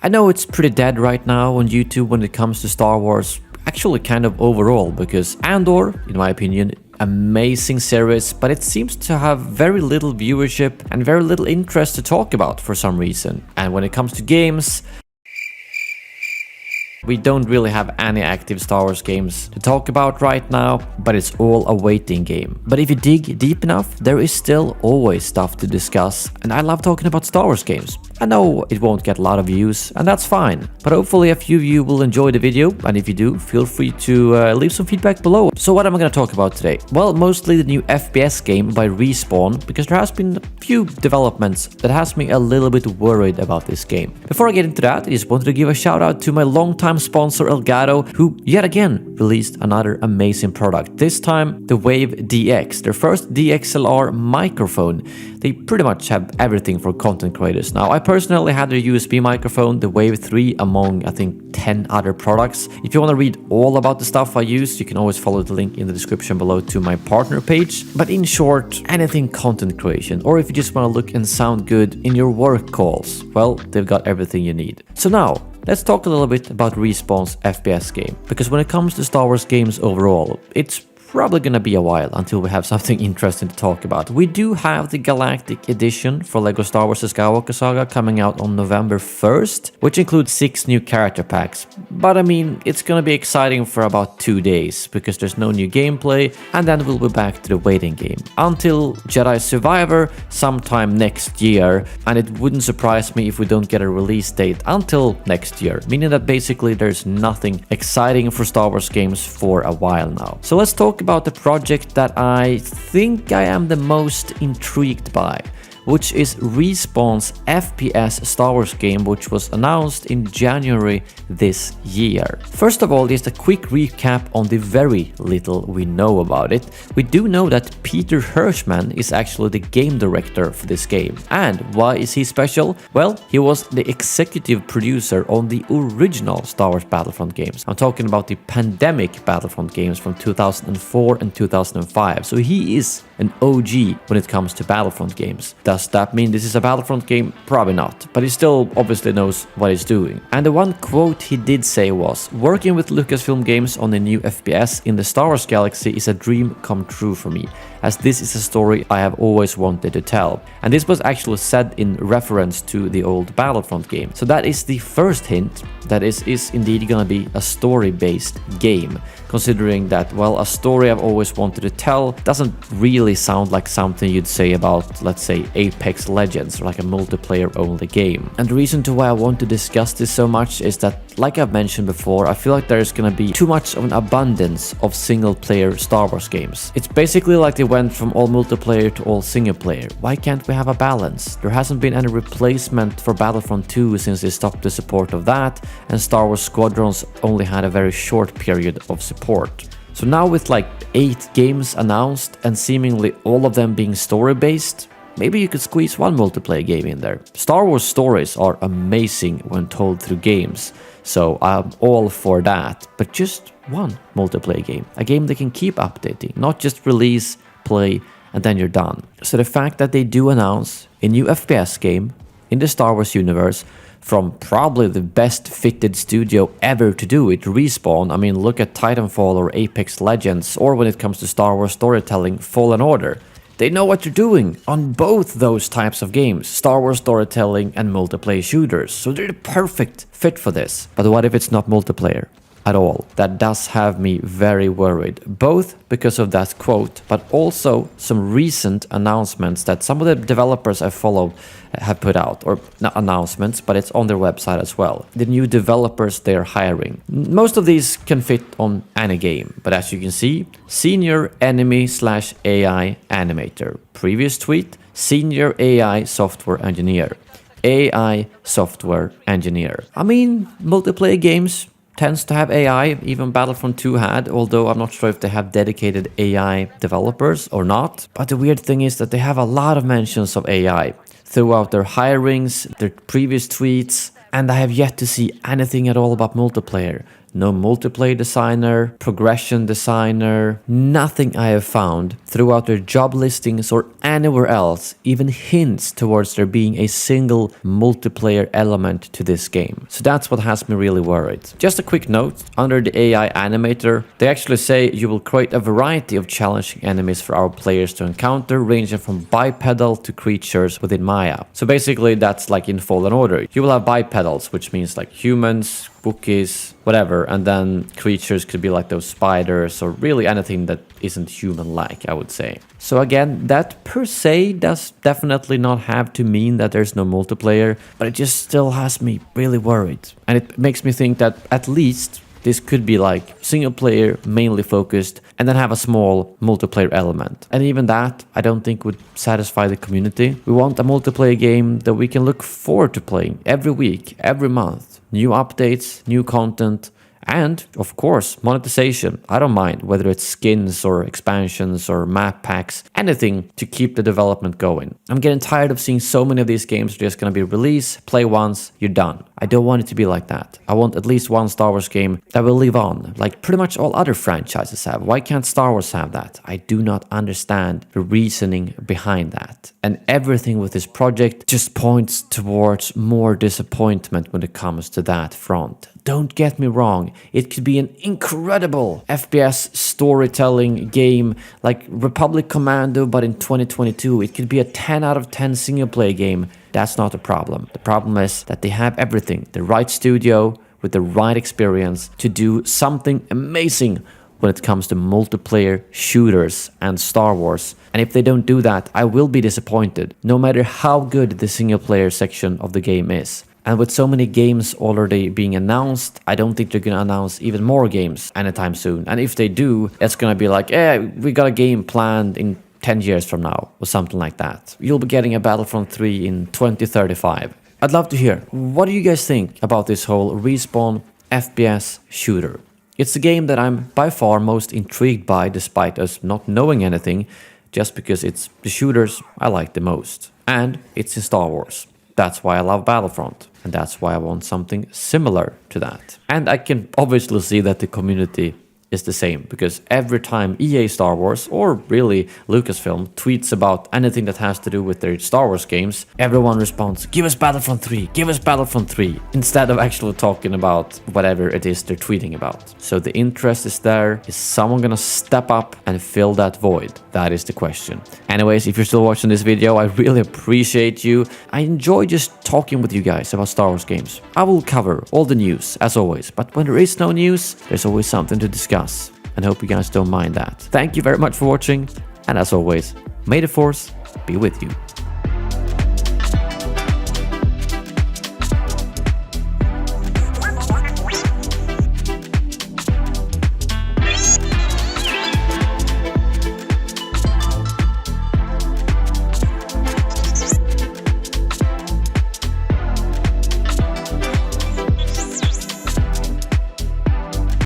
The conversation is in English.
I know it's pretty dead right now on YouTube when it comes to Star Wars, actually kind of overall, because Andor, in my opinion, amazing series, but it seems to have very little viewership and very little interest to talk about for some reason. And when it comes to games, we don't really have any active Star Wars games to talk about right now, but it's all a waiting game. But if you dig deep enough, there is still always stuff to discuss, and I love talking about Star Wars games. I know it won't get a lot of views, and that's fine, but hopefully a few of you will enjoy the video, and if you do, feel free to leave some feedback below. So what am I going to talk about today? Well, mostly the new FPS game by Respawn, because there has been a few developments that has me a little bit worried about this game. Before I get into that, I just wanted to give a shout out to my longtime sponsor Elgato, who yet again released another amazing product. This time the Wave DX, their first DXLR microphone. They pretty much have everything for content creators. Now, I personally had their USB microphone, the Wave 3, among I think 10 other products. If you want to read all about the stuff I use, you can always follow the link in the description below to my partner page. But in short, anything content creation, or if you just want to look and sound good in your work calls, well, they've got everything you need. So now, let's talk a little bit about Respawn's FPS game, because when it comes to Star Wars games overall, it's probably gonna be a while until we have something interesting to talk about. We do have the Galactic Edition for LEGO Star Wars: The Skywalker Saga coming out on November 1st, which includes 6 new character packs. But I mean, it's gonna be exciting for about 2 days, because there's no new gameplay, and then we'll be back to the waiting game until Jedi Survivor sometime next year, and it wouldn't surprise me if we don't get a release date until next year, meaning that basically there's nothing exciting for Star Wars games for a while now. So let's talk about the project that I think I am the most intrigued by, which is Respawn's FPS Star Wars game, which was announced in January this year. First of all, just a quick recap on the very little we know about it. We do know that Peter Hirschman is actually the game director for this game. And why is he special? Well, he was the executive producer on the original Star Wars Battlefront games. I'm talking about the pandemic Battlefront games from 2004 and 2005. So he is an OG when it comes to Battlefront games. Does that mean this is a Battlefront game? Probably not, but he still obviously knows what he's doing. And the one quote he did say was, "Working with Lucasfilm Games on a new FPS in the Star Wars galaxy is a dream come true for me, as this is a story I have always wanted to tell." And this was actually said in reference to the old Battlefront game. So that is the first hint that is indeed gonna be a story-based game, considering that, well, a story I've always wanted to tell doesn't really sound like something you'd say about, let's say, Apex Legends, or like a multiplayer-only game. And the reason to why I want to discuss this so much is that, like I've mentioned before, I feel like there's gonna be too much of an abundance of single-player Star Wars games. It's basically like they went from all multiplayer to all single-player. Why can't we have a balance? There hasn't been any replacement for Battlefront 2 since they stopped the support of that, and Star Wars Squadrons only had a very short period of support. So now with like 8 games announced and seemingly all of them being story-based, maybe you could squeeze one multiplayer game in there. Star Wars stories are amazing when told through games, so I'm all for that. But just one multiplayer game, a game they can keep updating, not just release, play, and then you're done. So the fact that they do announce a new FPS game in the Star Wars universe from probably the best fitted studio ever to do it, Respawn. I mean, look at Titanfall or Apex Legends, or when it comes to Star Wars storytelling, Fallen Order. They know what they're doing on both those types of games, Star Wars storytelling and multiplayer shooters, so they're the perfect fit for this. But what if it's not multiplayer at all? That does have me very worried, both because of that quote, but also some recent announcements that some of the developers I follow have put out, or not announcements, but it's on their website as well. The new developers they're hiring. Most of these can fit on any game, but as you can see, Senior Enemy/AI Animator. Previous tweet, Senior AI Software Engineer. AI Software Engineer. I mean, multiplayer games tends to have AI, even Battlefront 2 had, although I'm not sure if they have dedicated AI developers or not. But the weird thing is that they have a lot of mentions of AI throughout their hirings, their previous tweets, and I have yet to see anything at all about multiplayer. no multiplayer designer, progression designer, nothing I have found throughout their job listings or anywhere else even hints towards there being a single multiplayer element to this game. So that's what has me really worried. Just a quick note, under the AI animator, they actually say you will create a variety of challenging enemies for our players to encounter, ranging from bipedal to creatures within Maya. So basically that's like in Fallen Order. You will have bipedals, which means like humans, Wookiees, whatever, and then creatures could be like those spiders or really anything that isn't human-like, I would say. So again, that per se does definitely not have to mean that there's no multiplayer, but it just still has me really worried. And it makes me think that at least this could be like single player, mainly focused, and then have a small multiplayer element. And even that, I don't think would satisfy the community. We want a multiplayer game that we can look forward to playing every week, every month. New updates, new content, and of course, monetization. I don't mind whether it's skins or expansions or map packs, anything to keep the development going. I'm getting tired of seeing so many of these games just gonna be released, play once, you're done. I don't want it to be like that. I want at least one Star Wars game that will live on, like pretty much all other franchises have. Why can't Star Wars have that? I do not understand the reasoning behind that. And everything with this project just points towards more disappointment when it comes to that front. Don't get me wrong, it could be an incredible FPS storytelling game like Republic Commando, but in 2022. It could be a 10 out of 10 single player game. That's not the problem. The problem is that they have everything, the right studio with the right experience to do something amazing when it comes to multiplayer shooters and Star Wars. And if they don't do that, I will be disappointed, no matter how good the single player section of the game is. And with so many games already being announced, I don't think they're gonna announce even more games anytime soon. And if they do, it's gonna be like, we got a game planned in 10 years from now, or something like that. You'll be getting a Battlefront 3 in 2035. I'd love to hear, what do you guys think about this whole Respawn FPS shooter? It's the game that I'm by far most intrigued by, despite us not knowing anything, just because it's the shooters I like the most. And it's in Star Wars. That's why I love Battlefront, and that's why I want something similar to that. And I can obviously see that the community is the same, because every time EA Star Wars, or really Lucasfilm, tweets about anything that has to do with their Star Wars games, everyone responds, give us Battlefront 3, give us Battlefront 3, instead of actually talking about whatever it is they're tweeting about. So the interest is there. Is someone gonna step up and fill that void? That is the question. Anyways, if you're still watching this video, I really appreciate you. I enjoy just talking with you guys about Star Wars games. I will cover all the news, as always, but when there is no news, there's always something to discuss. And hope you guys don't mind that. Thank you very much for watching, and as always, may the Force be with you.